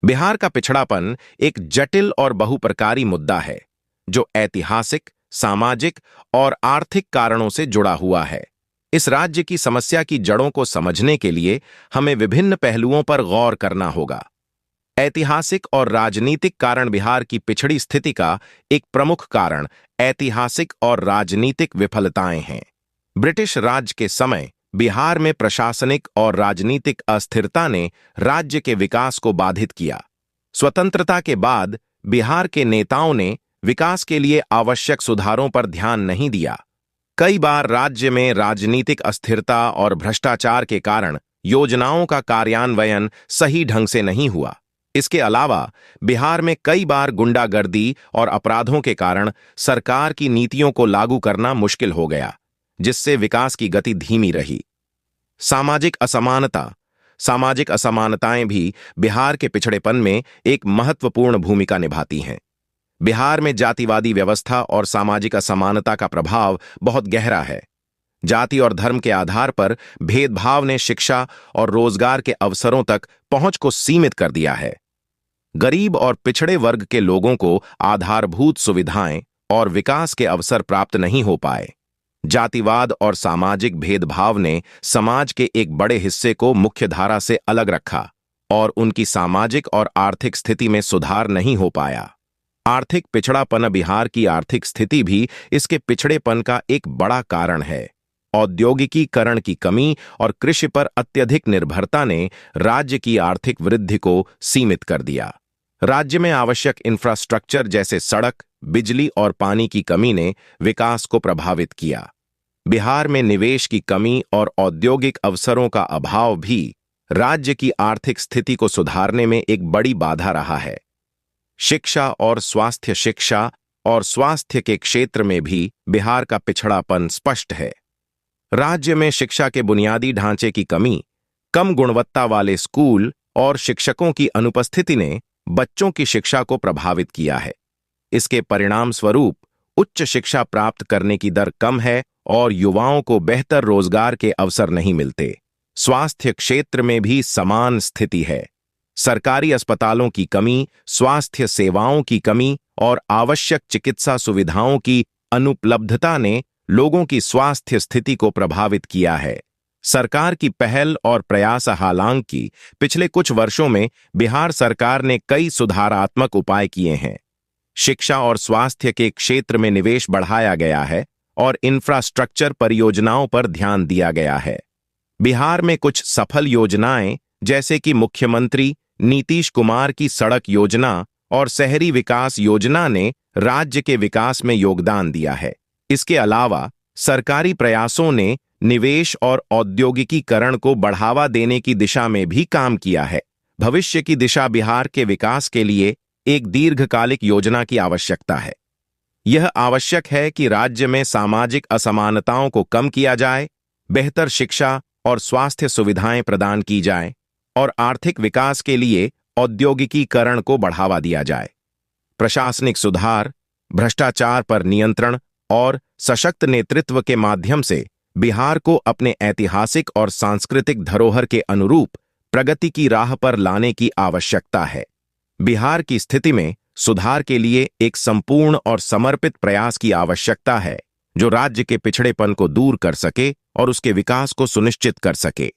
बिहार का पिछड़ापन एक जटिल और बहुप्रकारी मुद्दा है जो ऐतिहासिक, सामाजिक और आर्थिक कारणों से जुड़ा हुआ है। इस राज्य की समस्या की जड़ों को समझने के लिए हमें विभिन्न पहलुओं पर गौर करना होगा। ऐतिहासिक और राजनीतिक कारण। बिहार की पिछड़ी स्थिति का एक प्रमुख कारण ऐतिहासिक और राजनीतिक विफलताएं हैं। ब्रिटिश राज के समय बिहार में प्रशासनिक और राजनीतिक अस्थिरता ने राज्य के विकास को बाधित किया। स्वतंत्रता के बाद बिहार के नेताओं ने विकास के लिए आवश्यक सुधारों पर ध्यान नहीं दिया। कई बार राज्य में राजनीतिक अस्थिरता और भ्रष्टाचार के कारण योजनाओं का कार्यान्वयन सही ढंग से नहीं हुआ। इसके अलावा बिहार में कई बार गुंडागर्दी और अपराधों के कारण सरकार की नीतियों को लागू करना मुश्किल हो गया, जिससे विकास की गति धीमी रही। सामाजिक असमानता। सामाजिक असमानताएं भी बिहार के पिछड़ेपन में एक महत्वपूर्ण भूमिका निभाती हैं। बिहार में जातिवादी व्यवस्था और सामाजिक असमानता का प्रभाव बहुत गहरा है। जाति और धर्म के आधार पर भेदभाव ने शिक्षा और रोजगार के अवसरों तक पहुंच को सीमित कर दिया है। गरीब और पिछड़े वर्ग के लोगों को आधारभूत सुविधाएं और विकास के अवसर प्राप्त नहीं हो पाए। जातिवाद और सामाजिक भेदभाव ने समाज के एक बड़े हिस्से को मुख्यधारा से अलग रखा और उनकी सामाजिक और आर्थिक स्थिति में सुधार नहीं हो पाया। आर्थिक पिछड़ापन। बिहार की आर्थिक स्थिति भी इसके पिछड़ेपन का एक बड़ा कारण है। औद्योगिकीकरण की कमी और कृषि पर अत्यधिक निर्भरता ने राज्य की आर्थिक वृद्धि को सीमित कर दिया। राज्य में आवश्यक इंफ्रास्ट्रक्चर जैसे सड़क, बिजली और पानी की कमी ने विकास को प्रभावित किया। बिहार में निवेश की कमी और औद्योगिक अवसरों का अभाव भी राज्य की आर्थिक स्थिति को सुधारने में एक बड़ी बाधा रहा है। शिक्षा और स्वास्थ्य। शिक्षा और स्वास्थ्य के क्षेत्र में भी बिहार का पिछड़ापन स्पष्ट है। राज्य में शिक्षा के बुनियादी ढांचे की कमी, कम गुणवत्ता वाले स्कूल और शिक्षकों की अनुपस्थिति ने बच्चों की शिक्षा को प्रभावित किया है। इसके परिणाम स्वरूप उच्च शिक्षा प्राप्त करने की दर कम है और युवाओं को बेहतर रोजगार के अवसर नहीं मिलते। स्वास्थ्य क्षेत्र में भी समान स्थिति है। सरकारी अस्पतालों की कमी, स्वास्थ्य सेवाओं की कमी और आवश्यक चिकित्सा सुविधाओं की अनुपलब्धता ने लोगों की स्वास्थ्य स्थिति को प्रभावित किया है। सरकार की पहल और प्रयास। हालांकि पिछले कुछ वर्षों में बिहार सरकार ने कई सुधारात्मक उपाय किए हैं। शिक्षा और स्वास्थ्य के क्षेत्र में निवेश बढ़ाया गया है और इंफ्रास्ट्रक्चर परियोजनाओं पर ध्यान दिया गया है। बिहार में कुछ सफल योजनाएं जैसे कि मुख्यमंत्री नीतीश कुमार की सड़क योजना और शहरी विकास योजना ने राज्य के विकास में योगदान दिया है। इसके अलावा सरकारी प्रयासों ने निवेश और औद्योगिकीकरण को बढ़ावा देने की दिशा में भी काम किया है। भविष्य की दिशा। बिहार के विकास के लिए एक दीर्घकालिक योजना की आवश्यकता है। यह आवश्यक है कि राज्य में सामाजिक असमानताओं को कम किया जाए, बेहतर शिक्षा और स्वास्थ्य सुविधाएं प्रदान की जाएं और आर्थिक विकास के लिए औद्योगिकीकरण को बढ़ावा दिया जाए। प्रशासनिक सुधार, भ्रष्टाचार पर नियंत्रण और सशक्त नेतृत्व के माध्यम से बिहार को अपने ऐतिहासिक और सांस्कृतिक धरोहर के अनुरूप प्रगति की राह पर लाने की आवश्यकता है। बिहार की स्थिति में सुधार के लिए एक संपूर्ण और समर्पित प्रयास की आवश्यकता है, जो राज्य के पिछड़ेपन को दूर कर सके और उसके विकास को सुनिश्चित कर सके।